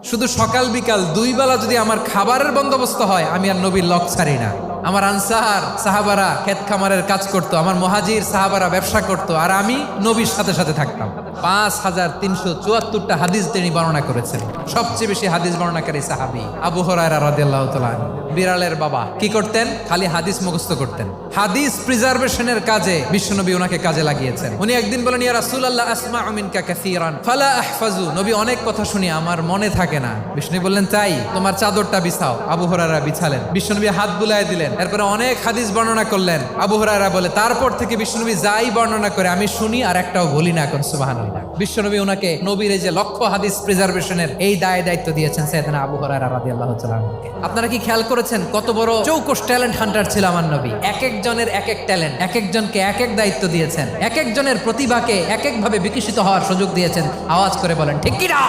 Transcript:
শুধু সকাল বিকাল দুই বেলা যদি আমার খাবারের বন্দোবস্ত হয়, আমি আর নবীর লক ছাড়ি না। আমার আনসার সাহাবারা ক্ষেত খামারের কাজ করতো, আমার মুহাজির সাহাবারা ব্যবসা করতো, আর আমি নবীর সাথে সাথে থাকতাম। 5374টা হাদিস তিনি বর্ণনা করেছেন। সবচেয়ে বেশি হাদিস বর্ণনাকারী সাহাবী আবু হুরায়রা রাদিয়াল্লাহু তাআলা আনহু। বিড়ালের বাবা কি করতেন? খালি হাদিস মুখস্থ করতেন। হাদিস প্রিজার্ভেশনের কাজে বিশ্বনবী ওনাকে কাজে লাগিয়েছেন। উনি একদিন বলেন, ইয়া রাসূলুল্লাহ আসমাউ মিনকা কাসীরান ফালা আহফাজু। নবী, অনেক কথা শুনি, আমার মনে থাকে না। বিশ্বনবী বললেন, তাই তোমার চাদরটা বিছাও। আবু হুরায়রা বিছালেন। বিশ্বনবী হাত বুলায় দিলেন। এরপরে অনেক হাদিস বর্ণনা করলেন। আবু হুরায়রা বলে, তারপর থেকে বিশ্বনবী যাই বর্ণনা করে আমি শুনি আর একটাও বলি না। এখন সুবহানাল্লাহ। বিশ্বনবী ওনাকে নবীর এই যে লক্ষ হাদিস প্রিজার্ভেশনের এই দায়িত্ব দিয়েছেন সাইয়েদনা আবু হুরায়রা রাদিয়াল্লাহু তাআলা আনহুকে। আপনারা কি খেয়াল করেছেন কত বড় চৌকস ট্যালেন্ট হান্টার ছিল আমার নবী? এক একজনের এক এক ট্যালেন্ট, এক একজনকে এক এক দায়িত্ব দিয়েছেন, এক একজনের প্রতিভাকে এক এক ভাবে বিকশিত হওয়ার সুযোগ দিয়েছেন। আওয়াজ করে বলেন ঠিক কি না?